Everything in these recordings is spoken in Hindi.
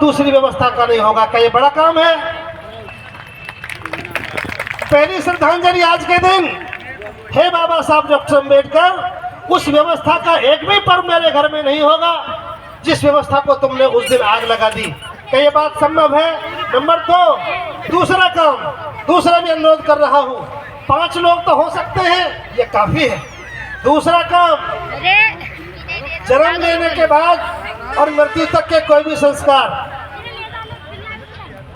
दूसरी व्यवस्था का नहीं होगा। क्या ये बड़ा काम है? पहली श्रद्धांजलि आज के दिन, हे बाबा साहब डॉक्टर अम्बेडकर, उस व्यवस्था का एक भी पर्व मेरे घर में नहीं होगा जिस व्यवस्था को तुमने उस दिन आग लगा दी। क्या ये बात संभव है? नंबर 2, दूसरा काम, दूसरा भी अनुरोध कर रहा हूँ, 5 लोग तो हो सकते हैं, ये काफी है। दूसरा काम, जन्म लेने के बाद और मृत्यु तक के कोई भी संस्कार,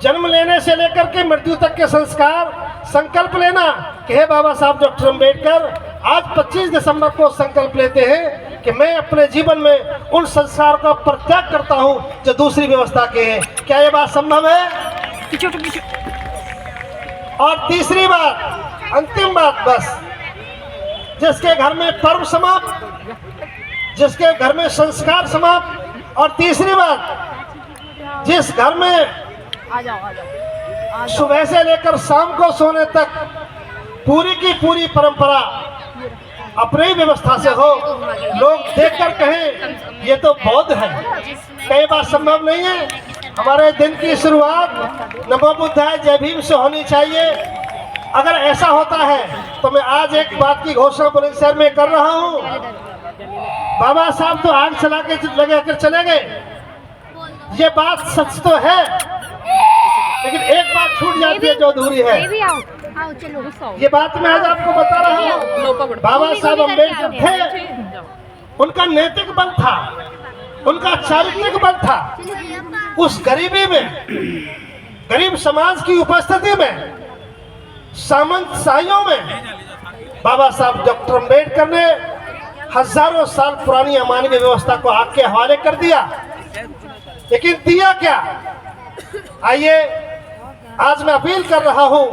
जन्म लेने से लेकर के मृत्यु तक के संस्कार, संकल्प लेना कि हे बाबा साहब डॉक्टर अम्बेडकर, आज 25 दिसंबर को संकल्प लेते हैं कि मैं अपने जीवन में उन संस्कार का परित्याग करता हूं जो दूसरी व्यवस्था के हैं। क्या ये बात संभव है? और तीसरी बात, अंतिम बात, बस जिसके घर में पर्व समाप्त, जिसके घर में संस्कार समाप्त, और तीसरी बात, जिस घर में सुबह से लेकर शाम को सोने तक पूरी की पूरी परंपरा अपनी व्यवस्था से हो, लोग देखकर कहें ये तो बौद्ध है। कई बात संभव नहीं है। हमारे दिन की शुरुआत नमो बुद्धाय जय भीम से होनी चाहिए। अगर ऐसा होता है तो मैं आज एक बात की घोषणा बुलंदशहर में कर रहा हूँ, बाबा साहब तो आग चला के लगा कर चले गए, ये बात सच तो है, लेकिन एक बात छूट जाती है जो अधूरी है। ये बात मैं आज आपको बता रहा हूँ। बाबा साहब अम्बेडकर थे, उनका नैतिक बल था, उनका चारित्रिक बल था। उस गरीबी में, गरीब समाज की उपस्थिति में, सामंतशाहियों में बाबा साहब डॉक्टर अम्बेडकर ने हजारों साल पुरानी अमानवीय व्यवस्था को आग के हवाले कर दिया। लेकिन दिया क्या? आइए, आज मैं अपील कर रहा हूं,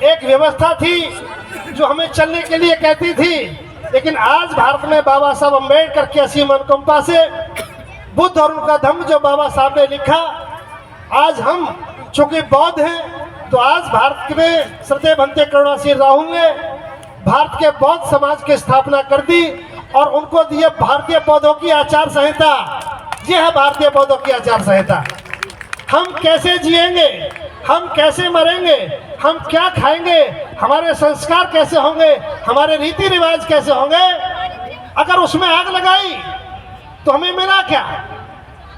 एक व्यवस्था थी जो हमें चलने के लिए कहती थी, लेकिन आज भारत में बाबा साहब अम्बेडकर की असीम अनुकंपा से बुद्ध और उनका धम्म जो बाबा साहब ने लिखा, आज हम चूंकि बौद्ध हैं तो आज भारत में सत्य बनते करुणासिंह राहुल ने भारत के बौद्ध समाज की स्थापना कर दी और उनको दिए भारतीय बौद्धों की आचार संहिता। ये है भारतीय बौद्धों की आचार संहिता। हम कैसे जिएंगे, हम कैसे मरेंगे, हम क्या खाएंगे, हमारे संस्कार कैसे होंगे, हमारे रीति रिवाज कैसे होंगे, अगर उसमें आग लगाई तो हमें मिला क्या?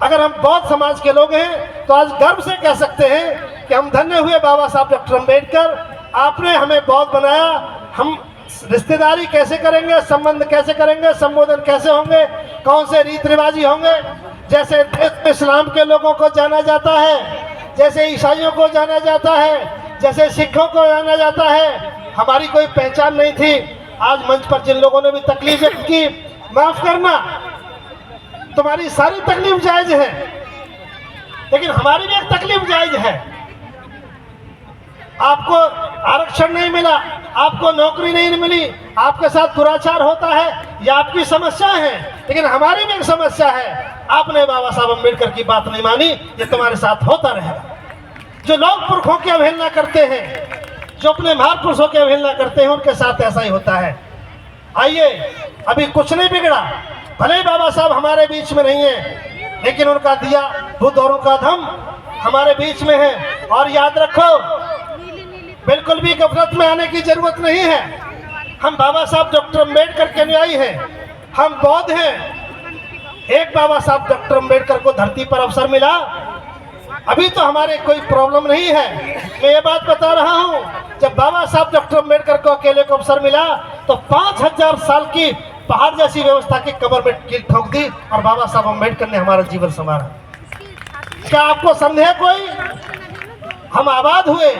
अगर हम बौद्ध समाज के लोग हैं तो आज गर्व से कह सकते हैं कि हम धन्य हुए बाबा साहब डॉक्टर अम्बेडकर, आपने हमें बौद्ध बनाया। हम रिश्तेदारी कैसे करेंगे, संबंध कैसे करेंगे, संबोधन कैसे होंगे, कौन से रीति रिवाजी होंगे, जैसे इस्लाम के लोगों को जाना जाता है, जैसे ईसाइयों को जाना जाता है, जैसे सिखों को जाना जाता है, हमारी कोई पहचान नहीं थी। आज मंच पर जिन लोगों ने भी तकलीफ व्यक्त की, माफ करना, तुम्हारी सारी तकलीफ जायज है, लेकिन हमारी भी एक तकलीफ जायज है। आपको आरक्षण नहीं मिला, आपको नौकरी नहीं मिली, आपके साथ दुराचार होता है, ये आपकी समस्या है, लेकिन हमारी भी एक समस्या है। आपने बाबा साहब अम्बेडकर की बात नहीं मानी, ये तुम्हारे साथ होता रहेगा। जो लोग पुरखों की अवहेलना करते हैं, जो अपने महापुरुषों की अवहेलना करते हैं, उनके साथ ऐसा ही होता है। आइए, अभी कुछ नहीं बिगड़ा, भले ही बाबा साहब हमारे बीच में नहीं है, लेकिन उनका दिया बुद्ध और उनका धम्म हमारे बीच में है। और याद रखो, बिल्कुल भी गफलत में आने की जरूरत नहीं है। हम बाबा साहब डॉक्टर अम्बेडकर के अनुयायी हैं, हम बौद्ध हैं। एक बाबा साहब डॉक्टर अम्बेडकर को धरती पर अवसर मिला, अभी तो हमारे कोई प्रॉब्लम नहीं है। मैं ये बात बता रहा हूँ, जब बाबा साहब डॉक्टर अम्बेडकर को अकेले को अवसर मिला तो 5000 साल की पहाड़ जैसी व्यवस्था की कमर में कील ठोक दी और बाबा साहब अम्बेडकर ने हमारा जीवन संवारा। क्या आपको संदेह कोई? हम आबाद हुए,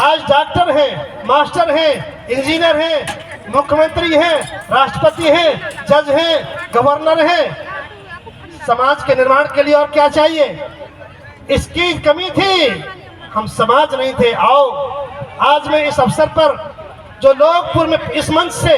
आज डॉक्टर हैं, मास्टर हैं, इंजीनियर हैं, मुख्यमंत्री हैं, राष्ट्रपति हैं, जज हैं, गवर्नर हैं। समाज के निर्माण के लिए और क्या चाहिए? इसकी कमी थी, हम समाज नहीं थे। आओ, आज मैं इस अवसर पर जो लोग पूर्व में इस मंच से